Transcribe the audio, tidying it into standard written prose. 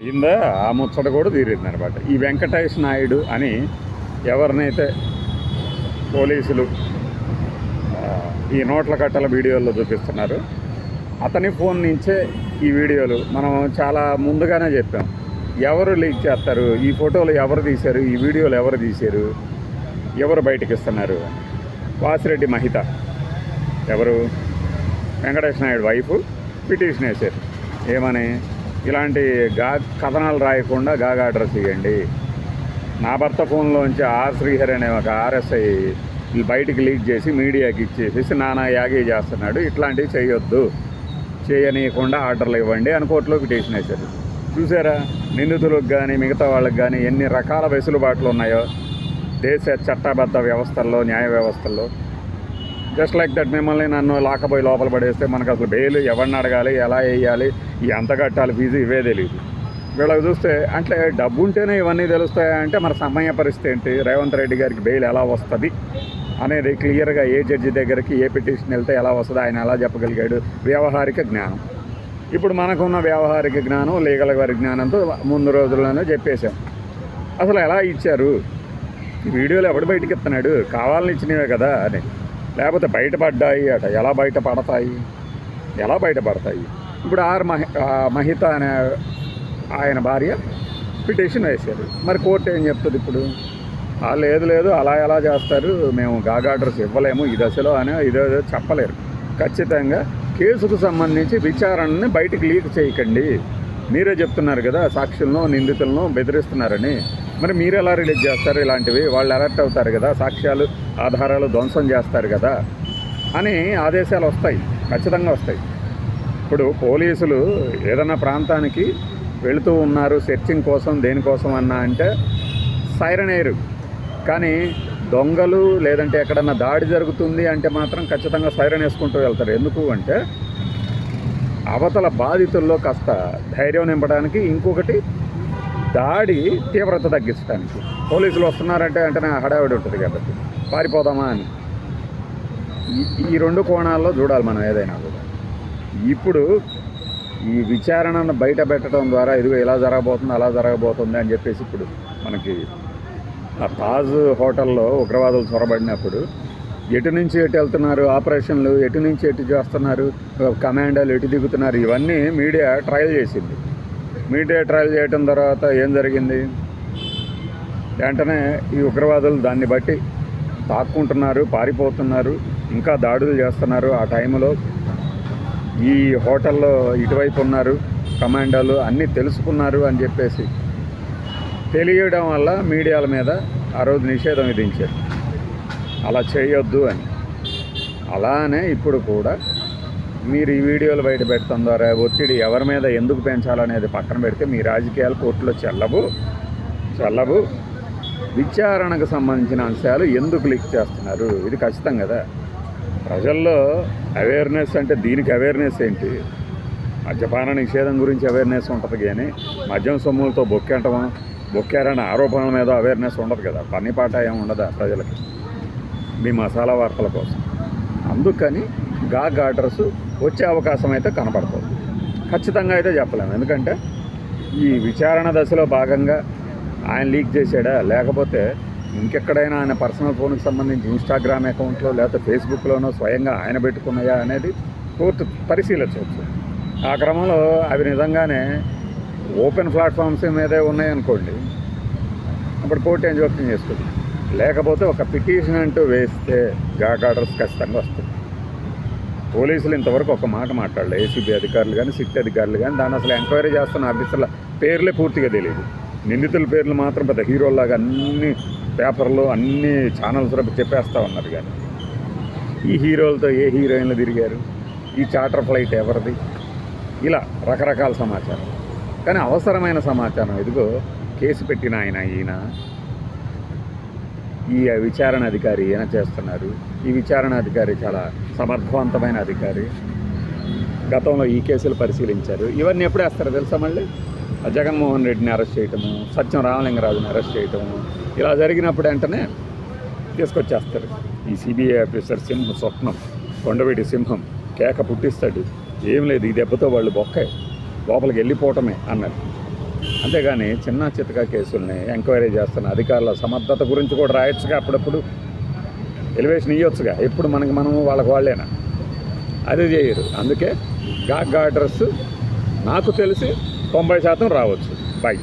కింద ఆ ముచ్చట కూడా తీరింది అనమాట. ఈ వెంకటేష్ నాయుడు అని ఎవరినైతే పోలీసులు ఈ నోట్ల కట్టల వీడియోల్లో చూపిస్తున్నారు, అతని ఫోన్ నుంచే ఈ వీడియోలు మనం చాలా ముందుగానే చెప్పాం. ఎవరు లీక్ చేస్తారు, ఈ ఫోటోలు ఎవరు తీశారు, ఈ వీడియోలు ఎవరు తీశారు, ఎవరు బయటకు ఇస్తున్నారు. వాసిరెడ్డి మహిత ఎవరు, వెంకటేష్ నాయుడు వైఫ్ పిటిషన్ వేశారు. ఏమని, ఇలాంటి కథనాలు రాయకుండా అడ్రస్ ఇవ్వండి, నా భర్త ఫోన్లోంచి ఆర్ శ్రీహరి అనే ఒక ఆర్ఎస్ఐ బయటికి లీక్ చేసి మీడియాకి ఇచ్చేసి నానా యాగే చేస్తున్నాడు, ఇట్లాంటివి చేయొద్దు, చేయనీయకుండా ఆర్డర్లు ఇవ్వండి అని కోర్టులో పిటిషన్ వేశారు. చూసారా, నిందితులకు కానీ మిగతా వాళ్ళకి కానీ ఎన్ని రకాల వెసులుబాట్లు ఉన్నాయో దేశ చట్టబద్ధ వ్యవస్థల్లో, న్యాయ వ్యవస్థల్లో. జస్ట్ లైక్ దట్ మిమ్మల్ని నన్ను లాకపోయి లోపల పడేస్తే మనకు అసలు బెయిల్ ఎవరిని అడగాలి, ఎలా వేయాలి, ఎంత కట్టాలి ఫీజు ఇవే తెలియదు. వీళ్ళకి చూస్తే అంటే డబ్బు ఉంటేనే ఇవన్నీ తెలుస్తాయంటే మన సమయ పరిస్థితి ఏంటి, రేవంత్ రెడ్డి గారికి బెయిల్ ఎలా వస్తుంది అనేది క్లియర్గా ఏ జడ్జి దగ్గరికి ఏ పిటిషన్ వెళ్తే ఎలా వస్తుంది ఆయన ఎలా చెప్పగలిగాడు. వ్యవహారిక జ్ఞానం. ఇప్పుడు మనకున్న వ్యవహారిక జ్ఞానం, లీగల్ జ్ఞానంతో ముందు రోజుల్లోనే చెప్పేశాం. అసలు ఎలా ఇచ్చారు, ఈ వీడియోలు ఎవడు బయటకు ఇస్తున్నాడు, కావాలని ఇచ్చినవే కదా అని, లేకపోతే బయటపడ్డాయి అట, ఎలా బయటపడతాయి. ఇప్పుడు మహిత అనే ఆయన భార్య పిటిషన్ వేశారు. మరి కోర్టు ఏం చెప్తుంది ఇప్పుడు, లేదు అలా ఎలా చేస్తారు, మేము ఆర్డర్స్ ఇవ్వలేము ఈ దశలో అని ఇదో చెప్పలేరు. ఖచ్చితంగా కేసుకు సంబంధించి విచారణని బయటికి లీక్ చేయకండి, మీరే చెప్తున్నారు కదా సాక్షులను నిందితులను బెదిరిస్తున్నారని, మరి మీరు ఎలా రిలీజ్ చేస్తారు ఇలాంటివి, వాళ్ళు అలర్ట్ అవుతారు కదా, సాక్ష్యాలు ఆధారాలు ధ్వంసం చేస్తారు కదా అని ఆదేశాలు వస్తాయి, ఖచ్చితంగా వస్తాయి. ఇప్పుడు పోలీసులు ఏదైనా ప్రాంతానికి వెళుతూ ఉన్నారు సెర్చింగ్ కోసం దేనికోసం అన్నా అంటే సైరన్ ఎయిర్, కానీ దొంగలు లేదంటే ఎక్కడన్నా దాడి జరుగుతుంది అంటే మాత్రం ఖచ్చితంగా సైరన్ వేసుకుంటూ వెళ్తారు. ఎందుకు అంటే అవతల బాధితుల్లో కాస్త ధైర్యం నింపడానికి, ఇంకొకటి దాడి తీవ్రత తగ్గించడానికి. పోలీసులు వస్తున్నారంటే వెంటనే హడావిడి ఉంటుంది కాబట్టి పారిపోదామా అని. ఈ రెండు కోణాల్లో చూడాలి మనం ఏదైనా కూడా. ఇప్పుడు ఈ విచారణను బయట పెట్టడం ద్వారా ఇదిగో ఇలా జరగబోతుంది అలా జరగబోతుంది అని చెప్పేసి ఇప్పుడు మనకి ఆ తాజ్ హోటల్లో ఉగ్రవాదులు చొరబడినప్పుడు ఎటు నుంచి ఎటు వెళ్తున్నారు, ఆపరేషన్లు ఎటు నుంచి ఎటు చేస్తున్నారు, కమాండోలు ఎటు దిగుతున్నారు, ఇవన్నీ మీడియా ట్రయల్ చేసింది. మీడియా ట్రయల్ చేయడం తర్వాత ఏం జరిగింది, వెంటనే ఈ ఉగ్రవాదులు దాన్ని బట్టి తాక్కుంటున్నారు, పారిపోతున్నారు, ఇంకా దాడులు చేస్తున్నారు. ఆ టైంలో ఈ హోటల్లో ఇటువైపు ఉన్నారు కమాండోలు, అన్నీ తెలుసుకున్నారు అని చెప్పేసి తెలియడం వల్ల మీడియాల మీద ఆ రోజు నిషేధం విధించారు, అలా చేయొద్దు అని. అలానే ఇప్పుడు కూడా మీరు ఈ వీడియోలు బయట పెట్టడం ద్వారా ఒత్తిడి ఎవరి మీద ఎందుకు పెంచాలనేది పక్కన పెడితే మీ రాజకీయాలు కోర్టులో చెల్లవు. విచారణకు సంబంధించిన అంశాలు ఎందుకు లీక్ చేస్తున్నారు, ఇది ఖచ్చితం కదా. ప్రజల్లో అవేర్నెస్ అంటే దీనికి అవేర్నెస్ ఏంటి, మద్యపాన నిషేధం గురించి అవేర్నెస్ ఉంటుంది కానీ మద్యం సొమ్ములతో బొక్కారన్న ఆరోపణల మీద అవేర్నెస్ ఉండదు కదా, పనిపాట ఏమి ఉండదా ప్రజలకి మీ మసాలా వార్తల కోసం. అందుకని ఆర్డర్స్ వచ్చే అవకాశం అయితే కనపడుతుంది. ఖచ్చితంగా అయితే చెప్పలేము, ఎందుకంటే ఈ విచారణ దశలో భాగంగా ఆయన లీక్ చేశాడా, లేకపోతే ఇంకెక్కడైనా ఆయన పర్సనల్ ఫోన్కి సంబంధించి ఇన్స్టాగ్రామ్ అకౌంట్లో లేకపోతే ఫేస్బుక్లోనో స్వయంగా ఆయన పెట్టుకున్నాయా అనేది కోర్టు పరిశీలించవచ్చు. ఆ క్రమంలో అవి నిజంగానే ఓపెన్ ప్లాట్ఫామ్స్ మీదే ఉన్నాయనుకోండి, అప్పుడు కోర్టు ఏం జోక్యం చేసుకుంది. లేకపోతే ఒక పిటిషన్ అంటూ వేస్తే ఆర్డర్స్ ఖచ్చితంగా వస్తుంది. పోలీసులు ఇంతవరకు ఒక మాట మాట్లాడలేదు, ఏసీబీ అధికారులు కానీ సిట్ అధికారులు కానీ, దాన్ని అసలు ఎంక్వైరీ చేస్తున్న ఆఫీసర్ల పేర్లే పూర్తిగా తెలియదు. నిందితుల పేర్లు మాత్రం పెద్ద హీరోల్లాగా అన్ని పేపర్లు అన్ని ఛానల్స్ చెప్పేస్తూ ఉన్నారు. కానీ ఈ హీరోలతో ఏ హీరోయిన్లు తిరిగారు, ఈ చార్టర్ ఫ్లైట్ ఎవరిది, ఇలా రకరకాల సమాచారం. కానీ అవసరమైన సమాచారం ఇదిగో కేసు పెట్టిన ఈయన ఈ విచారణ అధికారి ఈయన చేస్తున్నారు. ఈ విచారణ అధికారి చాలా సమర్థవంతమైన అధికారి, గతంలో ఈ కేసులు పరిశీలించారు. ఇవన్నీ ఎప్పుడు వేస్తారో తెలుసా, మళ్ళీ జగన్మోహన్ రెడ్డిని అరెస్ట్ చేయటము, సత్యం రామలింగరాజుని అరెస్ట్ చేయటము, ఇలా జరిగినప్పుడు వెంటనే తీసుకొచ్చేస్తారు. ఈ సిబిఐ ఆఫీసర్ స్వప్నం కొండవీటి సింహం కేక పుట్టిస్తాడు, ఏం లేదు ఈ దెబ్బతో వాళ్ళు బొక్కాయి లోపలికి వెళ్ళిపోవటమే అన్నారు. అంతేగాని చిన్న చితక కేసుల్ని ఎంక్వైరీ చేస్తున్న అధికారుల సమర్థత గురించి కూడా రాయొచ్చుగా, అప్పుడప్పుడు ఎలివేషన్ ఇవ్వచ్చుగా. ఎప్పుడు మనము వాళ్ళకి వాళ్ళేనా? అది చేయరు. అందుకే గాగ్ ఆర్డర్స్ నాకు తెలిసి 90% రావచ్చు. బై.